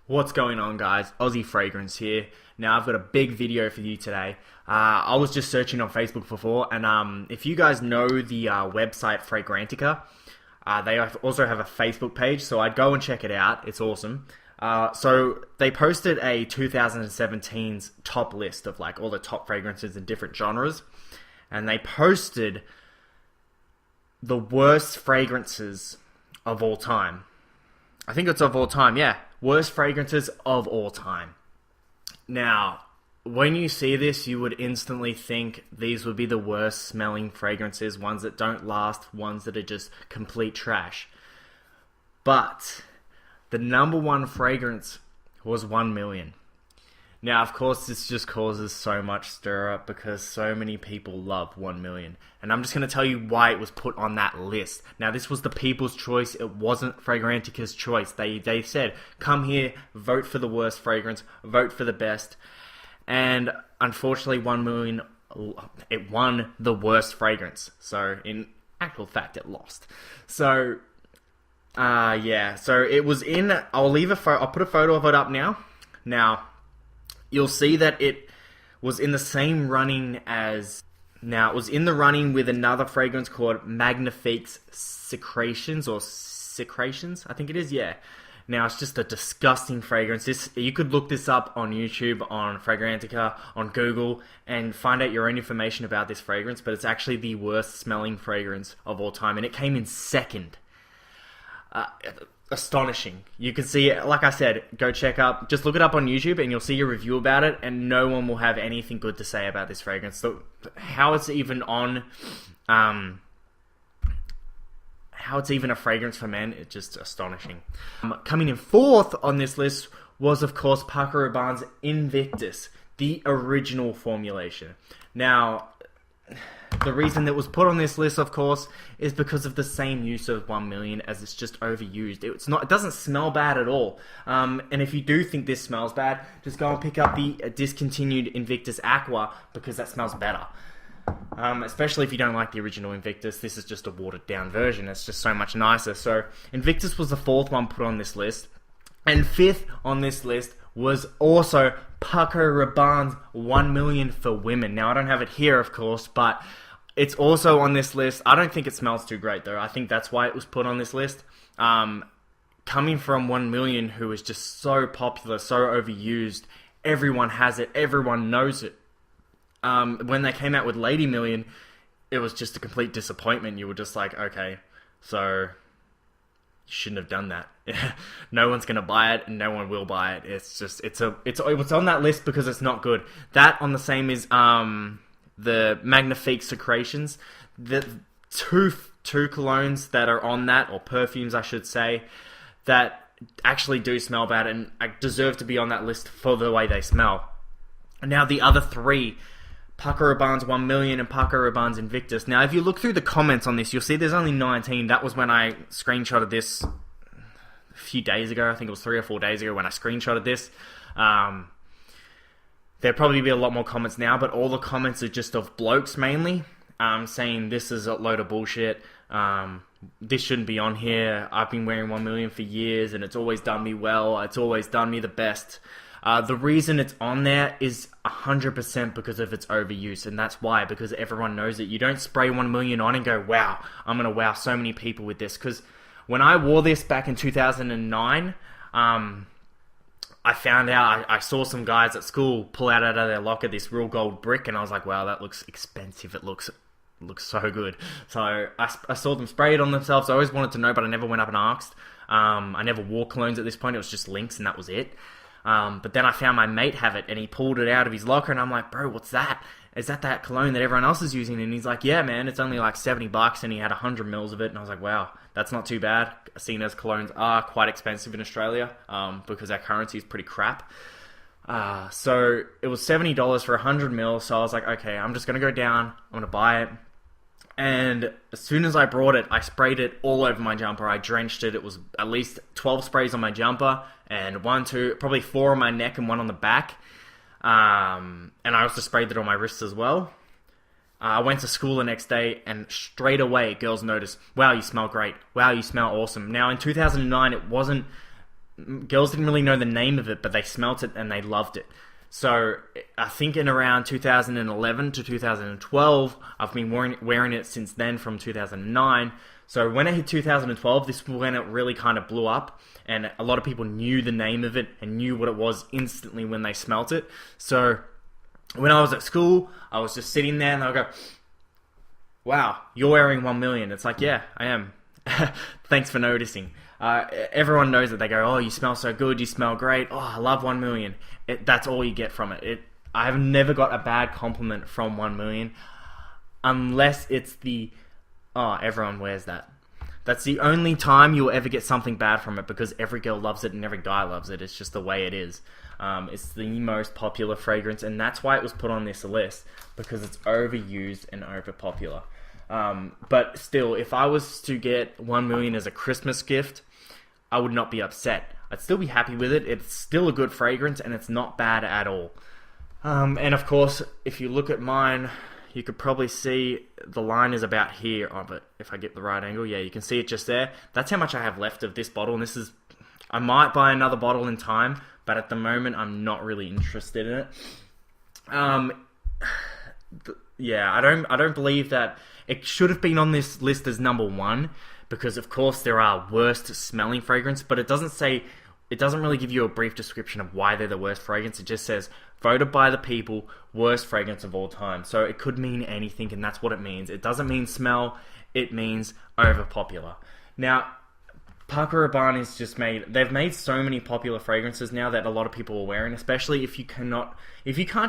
What's going on, guys? Aussie Fragrance here. Now I've got a big video for you today. I was just searching on Facebook before, and if you guys know the website Fragrantica, they also have a Facebook page, so I'd go and check it out. It's awesome. So they posted a 2017's top list of like all the top fragrances in different genres, and they posted the worst fragrances of all time. I think it's of all time, yeah. Worst fragrances of all time. Now, when you see this, you would instantly think these would be the worst smelling fragrances, ones that don't last, ones that are just complete trash. But the number one fragrance was 1 million. Now, of course, this just causes so much stir up because so many people love 1 million. And I'm just going to tell you why it was put on that list. Now, this was the people's choice. It wasn't Fragrantica's choice. They said, come here, vote for the worst fragrance, vote for the best. And unfortunately, 1 million, it won the worst fragrance. So, in actual fact, it lost. So, yeah. So, it was in, I'll put a photo of it up now. Now, you'll see that it was in the same running as... Now, it was in the running with another fragrance called Magnifique's Secretions, I think it is, yeah. Now, it's just a disgusting fragrance. You could look this up on YouTube, on Fragrantica, on Google, and find out your own information about this fragrance, but it's actually the worst smelling fragrance of all time, and it came in second. Astonishing. You can see it, like I said, go check up, just look it up on YouTube and you'll see a review about it, and no one will have anything good to say about this fragrance. So how it's even on, how it's even a fragrance for men, it's just astonishing. Coming in fourth on this list was, of course, Paco Rabanne's Invictus, the original formulation. Now, the reason that was put on this list, of course, is because of the same use of 1 million, as it's just overused. It doesn't smell bad at all. And if you do think this smells bad, just go and pick up the discontinued Invictus Aqua, because that smells better. Especially if you don't like the original Invictus, this is just a watered down version. It's just so much nicer. So Invictus was the fourth one put on this list. And fifth on this list was also Paco Rabanne's 1 million for women. Now, I don't have it here, of course, but it's also on this list. I don't think it smells too great, though. I think that's why it was put on this list. Coming from 1 million, who is just so popular, so overused, everyone has it, everyone knows it. When they came out with Lady Million, it was just a complete disappointment. You were just like, okay, so you shouldn't have done that. No one's gonna buy it, and no one will buy it. It's on that list because it's not good. That on the same is the Magnifique Secretions. The two colognes that are on that, or perfumes I should say, that actually do smell bad and deserve to be on that list for the way they smell. Now the other three, Paco Rabanne's 1 million and Paco Rabanne's Invictus. Now, if you look through the comments on this, you'll see there's only 19. That was when I screenshotted this a few days ago. I think it was 3 or 4 days ago when I screenshotted this. There'll probably be a lot more comments now, but all the comments are just of blokes mainly, saying this is a load of bullshit. This shouldn't be on here. I've been wearing 1 million for years, and it's always done me well. It's always done me the best. The reason it's on there is 100% because of its overuse, and that's why, because everyone knows it. You don't spray 1 million on and go, wow, I'm going to wow so many people with this. Because when I wore this back in 2009, I found out, I saw some guys at school pull out of their locker this real gold brick, and I was like, wow, that looks expensive. It looks so good. So I saw them spray it on themselves. I always wanted to know, but I never went up and asked. I never wore colognes at this point. It was just Lynx, and that was it. But then I found my mate have it, and he pulled it out of his locker, and I'm like, bro, what's that? Is that cologne that everyone else is using? And he's like, yeah, man, it's only like $70, and he had 100 mils of it, and I was like, wow, that's not too bad, seeing as colognes are quite expensive in Australia, because our currency is pretty crap. So it was $70 for 100 mils, so I was like, okay, I'm just going to go down, I'm going to buy it. And as soon as I brought it, I sprayed it all over my jumper. I drenched it. It was at least 12 sprays on my jumper, and probably 4 on my neck and 1 on the back. And I also sprayed it on my wrists as well. I went to school the next day, and straight away, girls noticed, wow, you smell great. Wow, you smell awesome. Now, in 2009, it wasn't girls didn't really know the name of it, but they smelt it and they loved it. So I think in around 2011 to 2012, I've been wearing it since then, from 2009. So when it hit 2012, this was when it really kind of blew up, and a lot of people knew the name of it and knew what it was instantly when they smelt it. So when I was at school, I was just sitting there and they'll go, "Wow, you're wearing 1 million." It's like, yeah, I am. Thanks for noticing. Everyone knows it. They go, "Oh, you smell so good. You smell great. Oh, I love 1 million." That's all you get from it. I have never got a bad compliment from 1 million, unless it's "Oh, everyone wears that." That's the only time you'll ever get something bad from it, because every girl loves it and every guy loves it. It's just the way it is. It's the most popular fragrance, and that's why it was put on this list, because it's overused and overpopular. But still, if I was to get 1 million as a Christmas gift, I would not be upset. I'd still be happy with it. It's still a good fragrance, and it's not bad at all. And of course, if you look at mine, you could probably see the line is about here of it. If I get the right angle, yeah, you can see it just there. That's how much I have left of this bottle, and I might buy another bottle in time, but at the moment, I'm not really interested in it. Yeah, I don't believe that it should have been on this list as number 1, because of course there are worst smelling fragrance, but it doesn't really give you a brief description of why they're the worst fragrance. It just says, voted by the people, worst fragrance of all time. So it could mean anything, and that's what it means. It doesn't mean smell, it means overpopular. Now, Paco Rabanne they've made so many popular fragrances now that a lot of people are wearing, especially if you can't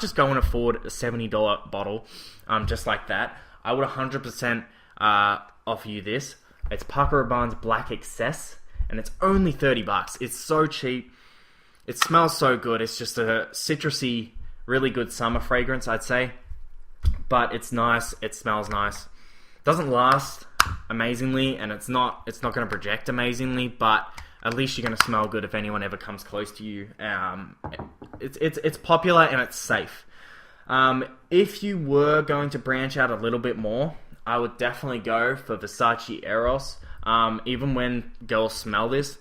just go and afford a $70 bottle, just like that. I would 100% offer you this. It's Paco Rabanne's Black Excess, and it's only $30. It's so cheap. It smells so good. It's just a citrusy, really good summer fragrance, I'd say. But it's nice. It smells nice. Doesn't last amazingly, and it's not going to project amazingly, but at least you're going to smell good if anyone ever comes close to you. It's popular and it's safe. If you were going to branch out a little bit more, I would definitely go for Versace Eros. Even when girls smell this,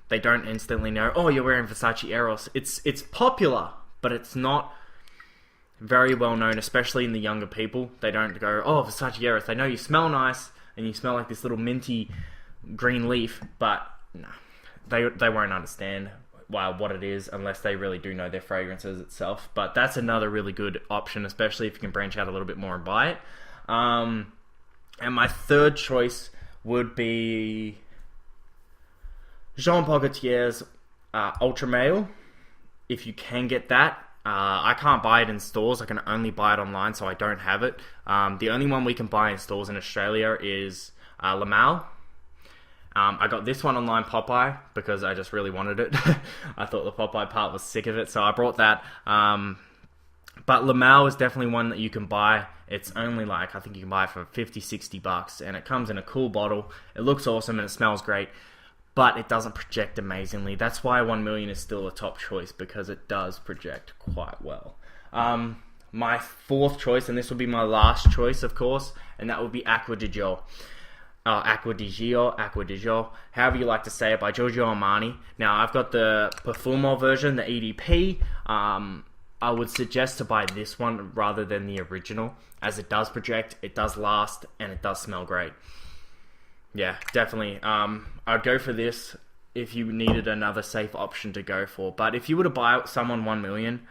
they don't instantly know, "Oh, you're wearing Versace Eros." It's popular, but it's not very well known, especially in the younger people. They don't go, "Oh, Versace Eros." They know you smell nice and you smell like this little minty green leaf, but no, they won't understand what it is unless they really do know their fragrances itself. But that's another really good option, especially if you can branch out a little bit more and buy it. And my third choice would be Jean Paul Gaultier's Ultra Male. If you can get that. I can't buy it in stores. I can only buy it online, so I don't have it. The only one we can buy in stores in Australia is Le Male. I got this one online, Popeye, because I just really wanted it. I thought the Popeye part was sick of it, so I brought that. But Le Male is definitely one that you can buy. It's only I think you can buy it for $50-$60, and it comes in a cool bottle. It looks awesome and it smells great, but it doesn't project amazingly. That's why 1 million is still a top choice, because it does project quite well. My fourth choice, and this will be my last choice, of course, and that would be Acqua di Gio. Acqua di Gio, however you like to say it, by Giorgio Armani. Now, I've got the Profumo version, the EDP. I would suggest to buy this one rather than the original, as it does project, it does last, and it does smell great. Yeah, definitely. I'd go for this if you needed another safe option to go for. But if you were to buy someone 1 million,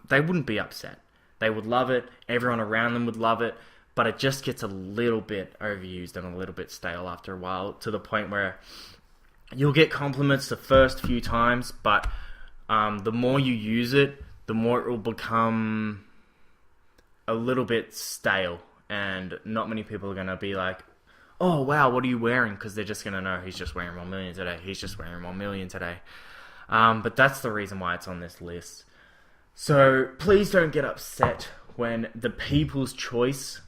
they wouldn't be upset. They would love it. Everyone around them would love it. But it just gets a little bit overused and a little bit stale after a while, to the point where you'll get compliments the first few times, but the more you use it, the more it will become a little bit stale. And not many people are going to be like, "Oh, wow, what are you wearing?" Because they're just going to know, he's just wearing 1 million today. He's just wearing 1 million today. But that's the reason why it's on this list. So please don't get upset when the people's choice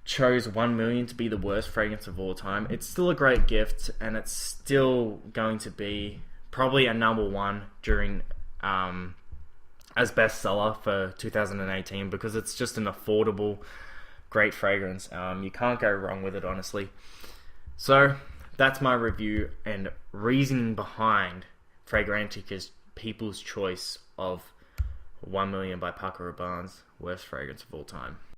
chose 1 million to be the worst fragrance of all time. It's still a great gift, and it's still going to be probably a number 1 during as bestseller for 2018, because it's just an affordable, great fragrance. You can't go wrong with it, honestly. So that's my review and reasoning behind Fragrantica's people's choice of 1 Million by Paco Rabanne's worst fragrance of all time.